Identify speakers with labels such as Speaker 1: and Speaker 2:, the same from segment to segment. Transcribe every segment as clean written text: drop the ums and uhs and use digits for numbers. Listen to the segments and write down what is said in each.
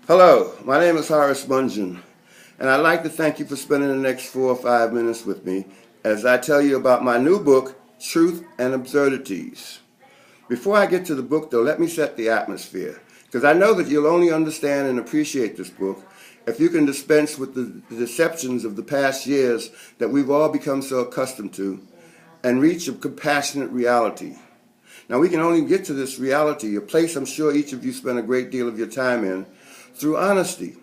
Speaker 1: Hello, my name is Horace Mungeon, and I'd like to thank you for spending the next 4 or 5 minutes with me as I tell you about my new book, Truth and Absurdities. Before I get to the book, though, let me set the atmosphere, because I know that you'll only understand and appreciate this book if you can dispense with the deceptions of the past years that we've all become so accustomed to and reach a compassionate reality. Now, we can only get to this reality, a place I'm sure each of you spend a great deal of your time in, through honesty.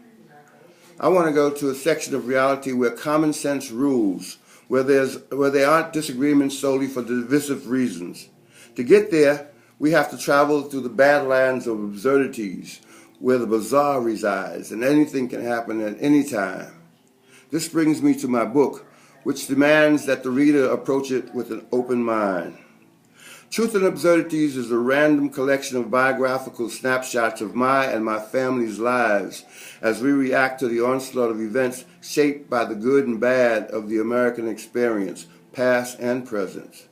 Speaker 1: I want to go to a section of reality where common sense rules, where there aren't disagreements solely for divisive reasons. To get there, we have to travel through the badlands of absurdities, where the bizarre resides and anything can happen at any time. This brings me to my book, which demands that the reader approach it with an open mind. Truth and Absurdities is a random collection of biographical snapshots of my and my family's lives as we react to the onslaught of events shaped by the good and bad of the American experience, past and present.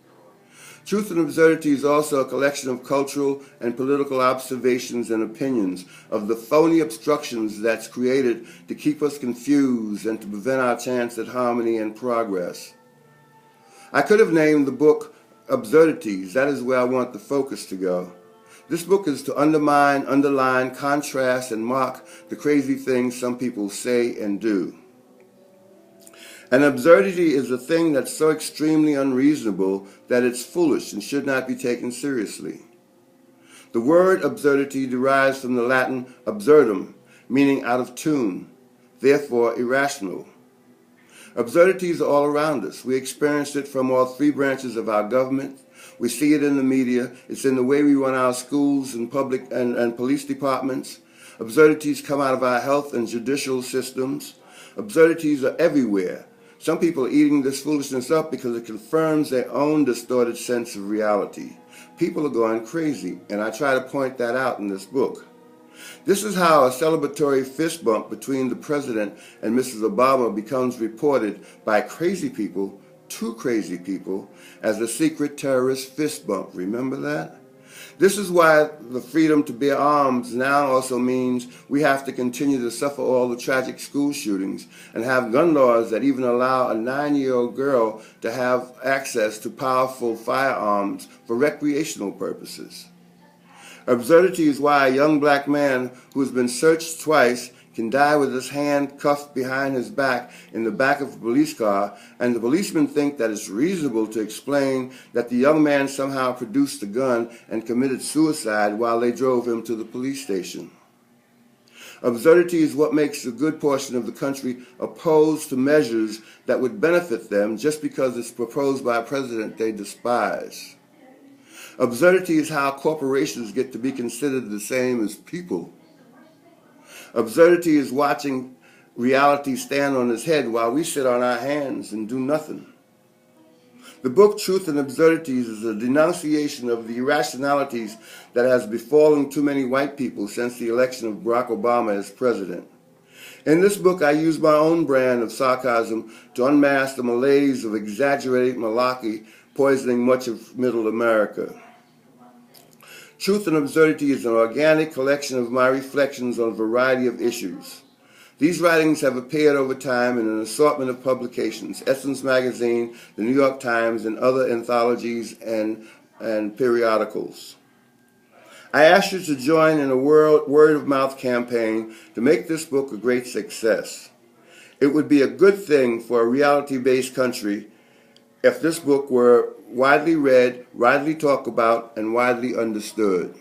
Speaker 1: Truth and Absurdity is also a collection of cultural and political observations and opinions of the phony obstructions that's created to keep us confused and to prevent our chance at harmony and progress. I could have named the book Absurdities. That is where I want the focus to go. This book is to underline, contrast, and mock the crazy things some people say and do. An absurdity is a thing that's so extremely unreasonable that it's foolish and should not be taken seriously. The word absurdity derives from the Latin absurdum, meaning out of tune, therefore irrational. Absurdities are all around us. We experience it from all three branches of our government. We see it in the media. It's in the way we run our schools and public and police departments. Absurdities come out of our health and judicial systems. Absurdities are everywhere. Some people are eating this foolishness up because it confirms their own distorted sense of reality. People are going crazy, and I try to point that out in this book. This is how a celebratory fist bump between the president and Mrs. Obama becomes reported by crazy people, two crazy people, as a secret terrorist fist bump. Remember that? This is why the freedom to bear arms now also means we have to continue to suffer all the tragic school shootings and have gun laws that even allow a 9-year-old girl to have access to powerful firearms for recreational purposes. Absurdity is why a young black man who has been searched twice can die with his hand cuffed behind his back in the back of a police car, and the policemen think that it's reasonable to explain that the young man somehow produced the gun and committed suicide while they drove him to the police station. Absurdity is what makes a good portion of the country opposed to measures that would benefit them just because it's proposed by a president they despise. Absurdity is how corporations get to be considered the same as people. Absurdity is watching reality stand on its head while we sit on our hands and do nothing. The book Truth and Absurdities is a denunciation of the irrationalities that has befallen too many white people since the election of Barack Obama as president. In this book, I use my own brand of sarcasm to unmask the malaise of exaggerated malarkey poisoning much of middle America. Truth and Absurdity is an organic collection of my reflections on a variety of issues. These writings have appeared over time in an assortment of publications, Essence Magazine, the New York Times, and other anthologies and periodicals. I ask you to join in a word-of-mouth campaign to make this book a great success. It would be a good thing for a reality-based country if this book were widely read, widely talked about, and widely understood.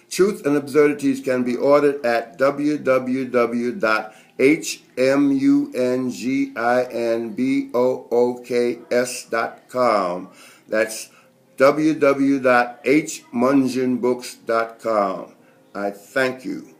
Speaker 1: Truth and Absurdities can be ordered at www.hmunginbooks.com. That's www.hmunginbooks.com. I thank you.